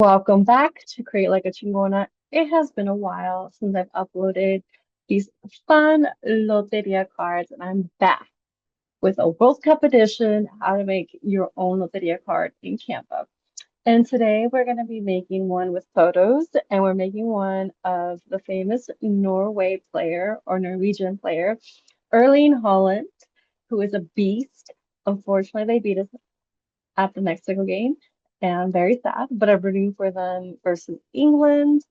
Welcome back to Create Like a Chingona. It has been a while since I've uploaded these fun Loteria cards, and I'm back with a World Cup edition, how to make your own Loteria card in Canva. And today we're going to be making one with photos, and we're making one of the famous Norway player or Norwegian player, Erling Haaland, who is a beast. Unfortunately, they beat us at the Mexico game, and I'm very sad, but I'm rooting for them versus England.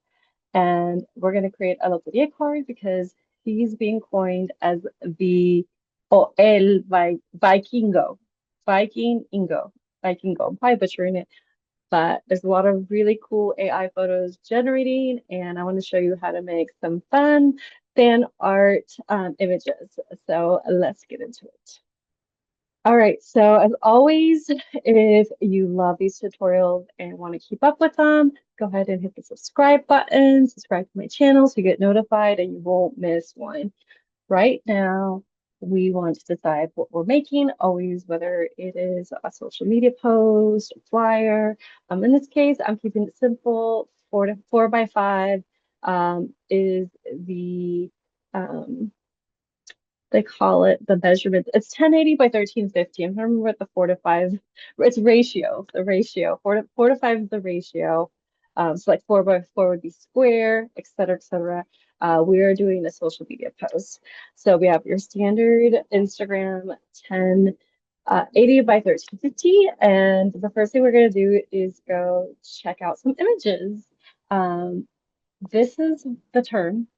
And we're going to create a Loteria card because he's being coined as the Vikingo, Vikingo. I'm probably butchering it, but there's a lot of really cool AI photos generating, and I want to show you how to make some fun fan art images. So let's get into it. All right, so as always, if you love these tutorials and want to keep up with them, go ahead and hit the subscribe button, subscribe to my channel so you get notified and you won't miss one. Right now, we want to decide what we're making, always whether it is a social media post, a flyer. In this case, I'm keeping it simple. 4 by 5 is the um, they call it the measurement. It's 1080 by 1350. I'm trying to remember what the 4 to 5. It's ratio. The ratio. Four to 5 is the ratio. So like 4 by 4 would be square, et cetera, et cetera. We are doing a social media post. So we have your standard Instagram 1080 by 1350. And the first thing we're going to do is go check out some images. Um, this is the term,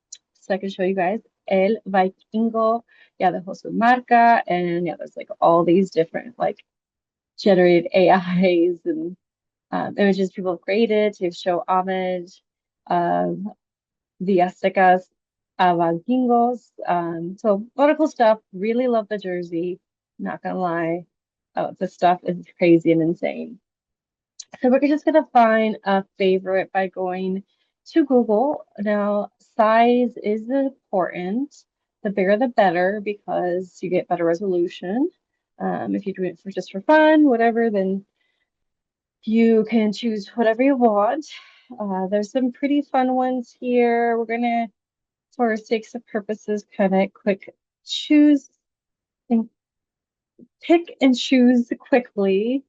so I can show you guys. El Vikingo, yeah, dejó su marca, and yeah, there's like all these different like generated AIs and images people have created to show homage of the Aztecas Vikingos. So a lot of cool stuff. Really love the jersey. Not gonna lie, the stuff is crazy and insane. So we're just gonna find a favorite by going to Google. Now, size is important. The bigger the better because you get better resolution. If you're doing it for just for fun, whatever, then you can choose whatever you want. There's some pretty fun ones here. We're gonna, for sakes of purposes, kind of quick choose and pick and choose quickly.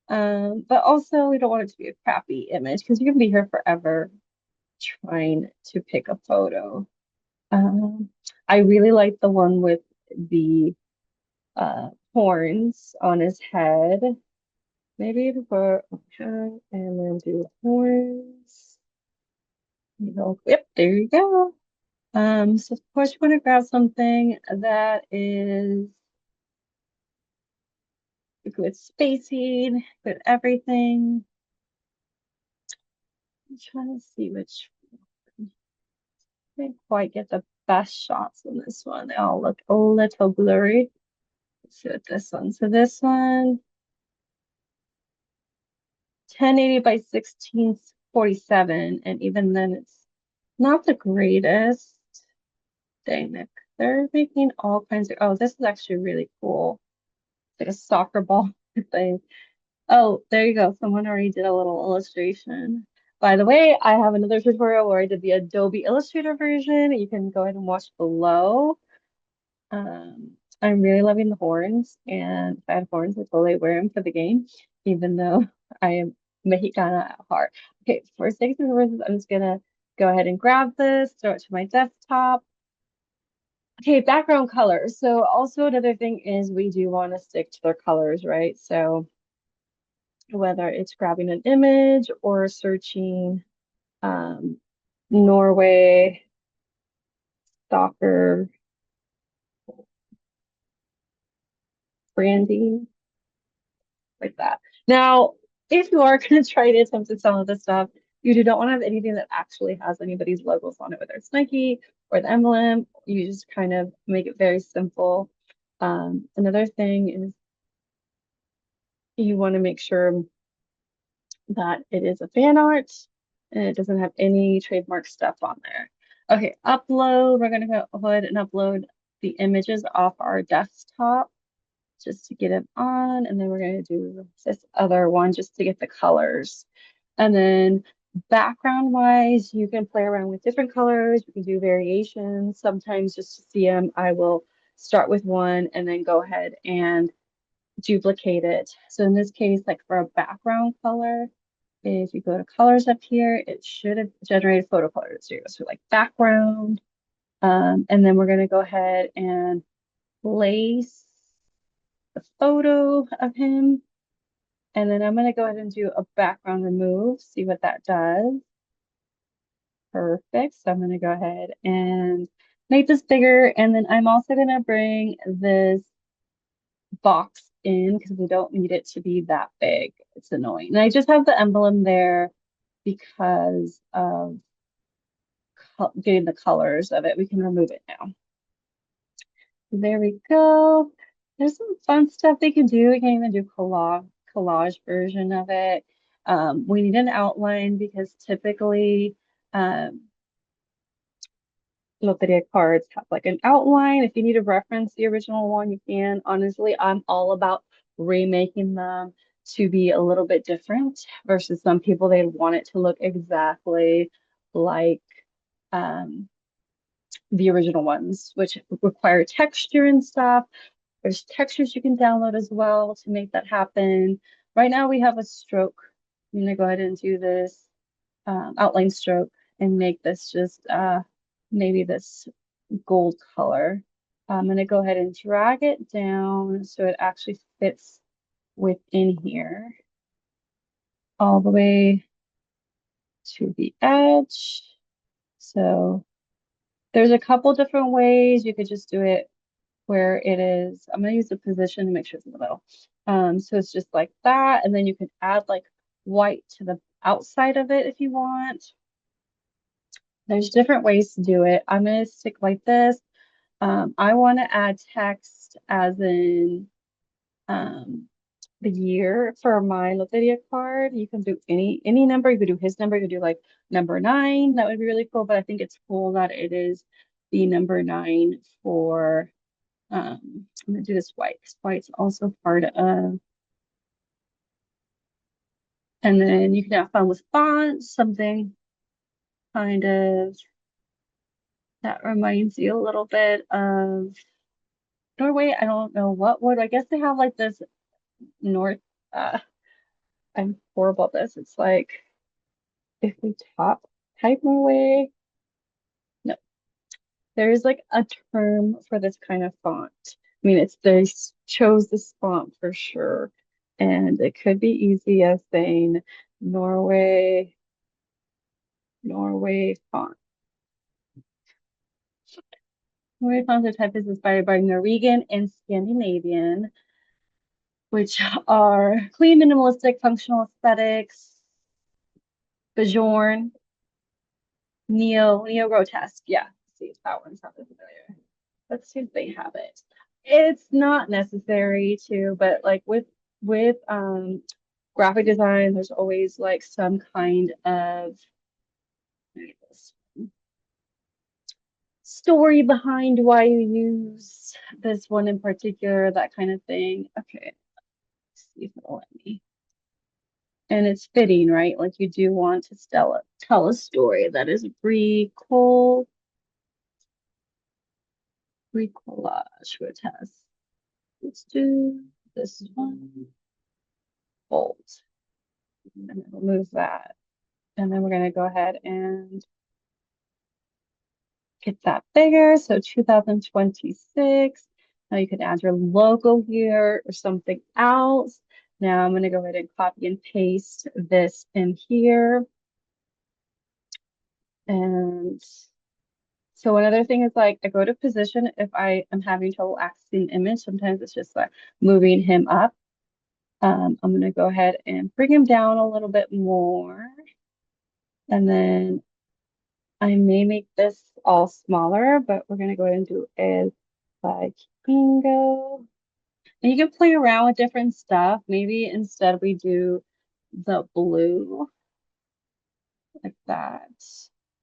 But also we don't want it to be a crappy image because you can be here forever trying to pick a photo. Um, I really like the one with the horns on his head. Maybe for okay, and then do horns. Yep, there you go. So of course you want to grab something that is good spacing, good everything. I'm trying to see which I didn't quite get the best shots on this one. They all look a little blurry. Let's see what this one. So this one, 1080 by 1647, and even then it's not the greatest. Dang it. They're making all kinds of, oh, this is actually really cool. It's like a soccer ball thing. Oh, there you go. Someone already did a little illustration. By the way, I have another tutorial where I did the Adobe Illustrator version. You can go ahead and watch below. I'm really loving the horns, and if I had horns, I'd totally wear them for the game, even though I am Mexicana at heart. Okay, for sake of purposes, I'm just gonna go ahead and grab this, throw it to my desktop. Okay, background colors. So also another thing is we do want to stick to their colors, right? So whether it's grabbing an image or searching um, Norway soccer branding, like that. Now, if you are going to try to attempt to sell this stuff, you do not want to have anything that actually has anybody's logos on it, whether it's Nike or the emblem. You just kind of make it very simple. Another thing is you want to make sure that it is a fan art and it doesn't have any trademark stuff on there. Okay, upload. We're going to go ahead and upload the images off our desktop just to get it on. And then we're going to do this other one just to get the colors. And then background wise, you can play around with different colors. You can do variations. Sometimes just to see them, I will start with one and then go ahead and duplicate it. So in this case, like for a background color, if you go to colors up here, it should have generated photo colors. So you go to like background. And then we're going to go ahead and place the photo of him. And then I'm going to go ahead and do a background remove, see what that does. Perfect. So I'm going to go ahead and make this bigger. And then I'm also going to bring this box in because we don't need it to be that big. It's annoying. And I just have the emblem there because of getting the colors of it. We can remove it now. There we go. There's some fun stuff they can do. We can even do collage version of it. We need an outline because typically um, Loteria cards have like an outline. If you need to reference the original one, you can. Honestly, I'm all about remaking them to be a little bit different versus some people, they want it to look exactly like um, the original ones, which require texture and stuff. There's textures you can download as well to make that happen. Right now we have a stroke. I'm gonna go ahead and do this outline stroke and make this just maybe this gold color. I'm gonna go ahead and drag it down so it actually fits within here all the way to the edge. So there's a couple different ways you could just do it where it is. I'm gonna use the position to make sure it's in the middle. So it's just like that, and then you can add like white to the outside of it if you want. There's different ways to do it. I'm gonna stick like this. I want to add text as in um, the year for my Loteria card. You can do any number. You could do his number. You could do like number 9. That would be really cool. But I think it's cool that it is the number 9 for I'm gonna do this white because white's also part of, and then you can have fun with fonts, something kind of that reminds you a little bit of Norway. I don't know what would, I guess they have like this North, uh, I'm horrible at this. It's like if we type Norway, no, there's like a term for this kind of font. I mean, it's they chose this font for sure. And it could be easy as saying Norway Norway font. Norway fonts are type is inspired by Norwegian and Scandinavian, which are clean, minimalistic, functional aesthetics, Bjorn, neo grotesque. Yeah, see if that one sounded familiar. Let's see if they have it. It's not necessary to, but like with graphic design, there's always like some kind of story behind why you use this one in particular, that kind of thing. Okay, let's see if it'll let me. And it's fitting, right? Like you do want to tell a story that is bricolage grotesque. Let's do this one. Bold. And remove that. And then we're going to go ahead and get that bigger. So 2026. Now you can add your logo here or something else. Now I'm going to go ahead and copy and paste this in here. And so another thing is like I go to position if I am having trouble accessing the image. Sometimes it's just like moving him up. I'm going to go ahead and bring him down a little bit more. And then I may make this all smaller, but we're going to go ahead and do it like bingo. And you can play around with different stuff. Maybe instead we do the blue like that,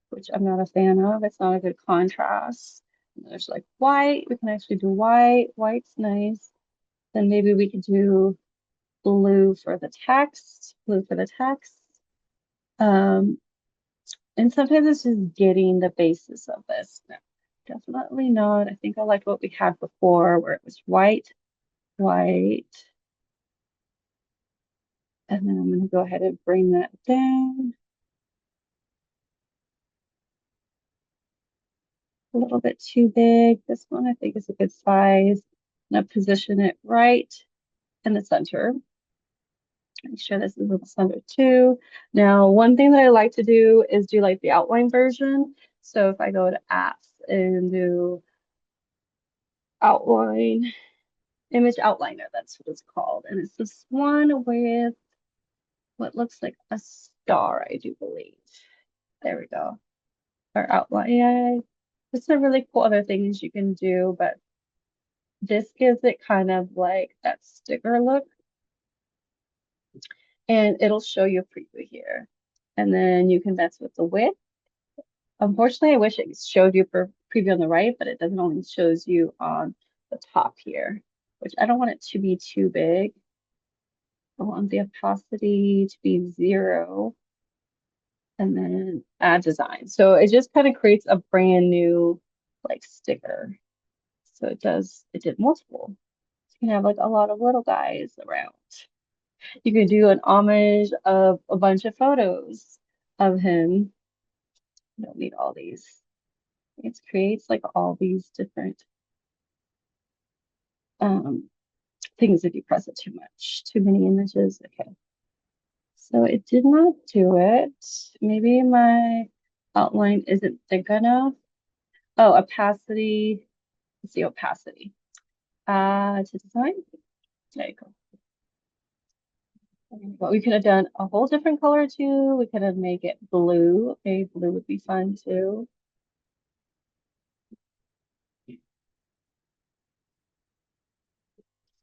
which I'm not a fan of. It's not a good contrast. And there's like white. We can actually do white. White's nice. Then maybe we could do blue for the text. Blue for the text. Um, and sometimes it's just getting the basis of this. No, definitely not. I think I liked what we had before where it was white, white. And then I'm going to go ahead and bring that down a little bit too big. This one I think is a good size. I'm going to position it right in the center. Make sure this is in the center too. Now, one thing that I like to do is do like the outline version. So if I go to apps and do outline, image outliner, that's what it's called. And it's this one with what looks like a star, I do believe. There we go. Or outline. Yeah. It's a really cool other things you can do, but this gives it kind of like that sticker look. And it'll show you a preview here. And then you can mess with the width. Unfortunately, I wish it showed you for preview on the right, but it doesn't only shows you on the top here, which I don't want it to be too big. I want the opacity to be 0 and then add design. So it just kind of creates a brand new like sticker. So it did multiple. So you can have like a lot of little guys around. You can do an homage of a bunch of photos of him. You don't need all these. It creates like all these different um, things if you press it too much. Too many images. Okay. So it did not do it. Maybe my outline isn't thick enough. Oh, opacity. Let's see, opacity. To design. There you go. But we could have done a whole different color too. We could have made it blue. Okay, blue would be fun too.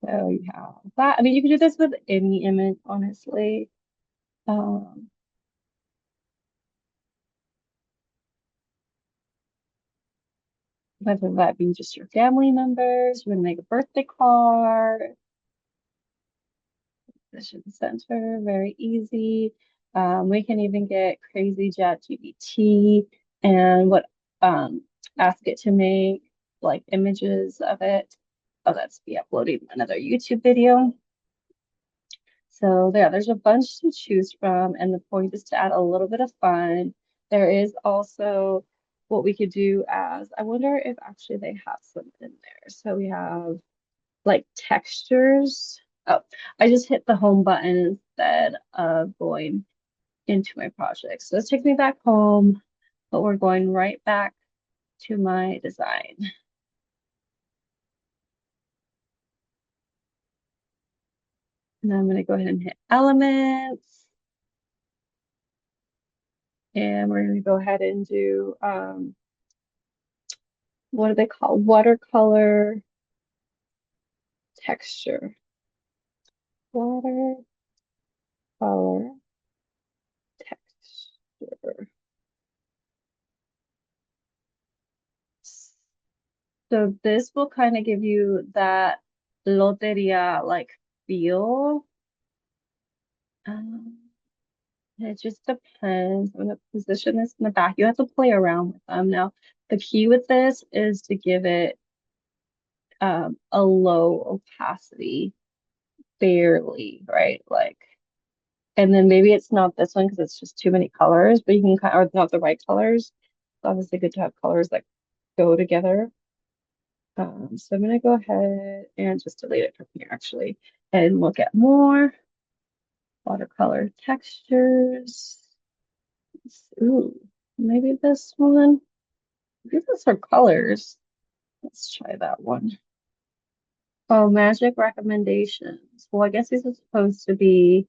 So you have that. I mean, you can do this with any image, honestly. Um, Whether that be just your family members, you want to make a birthday card, position center, very easy. We can even get crazy chat GPT and um, ask it to make like images of it. Oh, that's be uploading another YouTube video. So there's a bunch to choose from, and the point is to add a little bit of fun. There is also what we could do as, I wonder if actually they have some in there. So we have like textures. Oh, I just hit the home button instead of going into my project. So this takes me back home, but we're going right back to my design. And I'm going to go ahead and hit elements. And we're going to go ahead and do, what do they call? Watercolor texture. Watercolor texture. So this will kind of give you that loteria like feel. Um, it just depends. I'm gonna position this in the back. You have to play around with them. Now, the key with this is to give it a low opacity, barely, right? Like, and then maybe it's not this one because it's just too many colors, but you can kind of, or not the right colors. It's obviously good to have colors that go together. So I'm gonna go ahead and just delete it from here actually and look at more watercolor textures. Ooh, maybe this one. Maybe those are colors. Let's try that one. Oh, magic recommendations. Well, I guess these are supposed to be,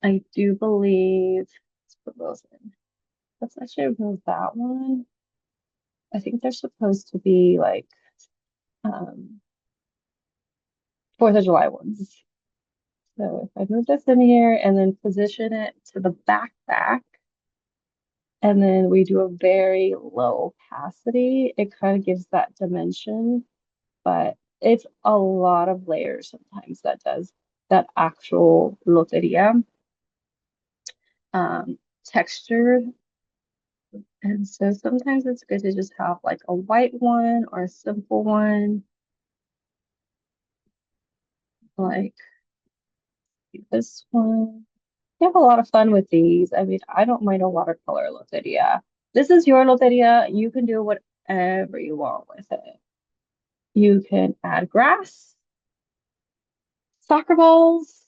I do believe, let's put those in. Let's actually remove that one. I think they're supposed to be like 4th of July ones. So if I move this in here and then position it to the back, and then we do a very low opacity, it kind of gives that dimension, but it's a lot of layers sometimes that does that actual loteria. textured. And so sometimes it's good to just have like a white one or a simple one, like this one. You have a lot of fun with these. I mean, I don't mind a watercolor Loteria. This is your Loteria. You can do whatever you want with it. You can add grass, soccer balls,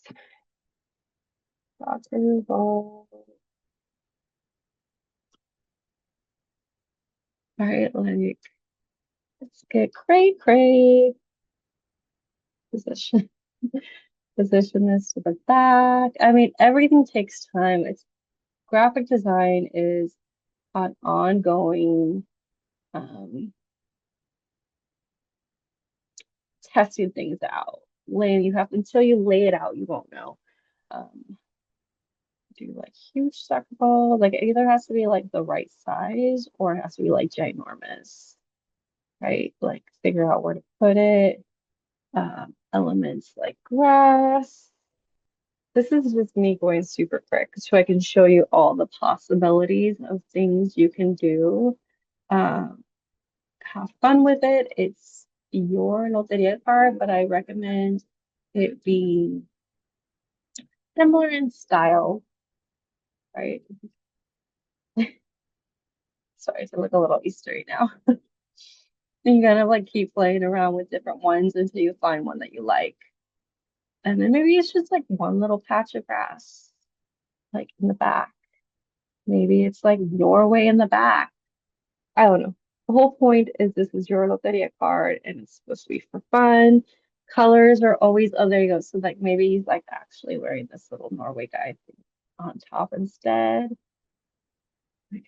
soccer balls. All right, like let's get cray. Position position this to the back. I mean, everything takes time. It's graphic design is an ongoing um testing things out. Laying you have until you lay it out, you won't know. Um, do like huge soccer balls. Like it either has to be like the right size or it has to be like ginormous, right? Like figure out where to put it. Elements like grass. This is just me going super quick so I can show you all the possibilities of things you can do. Um, have fun with it. It's your Loteria card, but I recommend it be similar in style, right? Sorry to look a little Eastery now. And you kind of like keep playing around with different ones until you find one that you like. And then maybe it's just like one little patch of grass, like in the back. Maybe it's like Norway in the back. I don't know. The whole point is this is your Loteria card and it's supposed to be for fun. Colors are always, oh, there you go. So like maybe he's like actually wearing this little Norway guy thing on top instead. Like,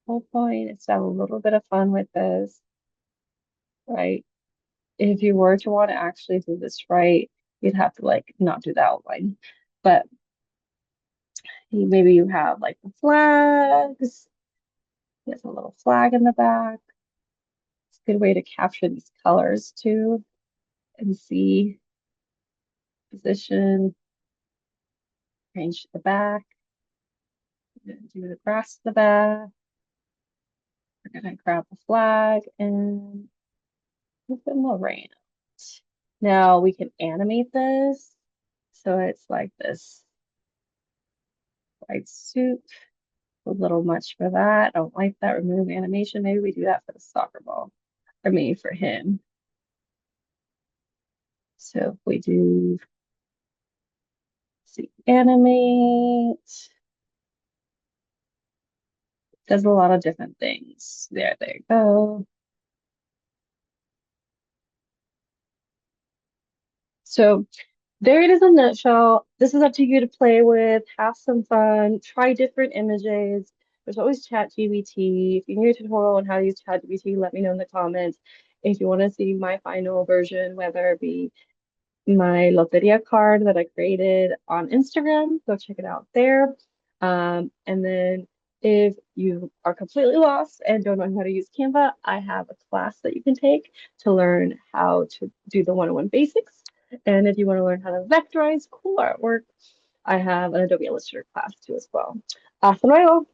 whole point is to have a little bit of fun with this, right? If you were to want to actually do this right, you'd have to like not do the outline. But maybe you have like the flags. There's a little flag in the back. It's a good way to capture these colors too and see position, range to the back. We're gonna do the grass to the back. We're gonna grab the flag and put them around. Now we can animate this. So it's like this white suit. A little much for that. I don't like that. Remove animation. Maybe we do that for the soccer ball. Or maybe for him. So if we do see animate, does a lot of different things. There you go. So there it is in a nutshell. This is up to you to play with, have some fun, try different images. There's always ChatGPT. If you need a tutorial on how to use ChatGPT, let me know in the comments. If you want to see my final version, whether it be my Loteria card that I created on Instagram. Go check it out there. And then if you are completely lost and don't know how to use Canva, I have a class that you can take to learn how to do the 101 basics. And if you want to learn how to vectorize cool artwork, I have an Adobe Illustrator class too as well. Hasta luego.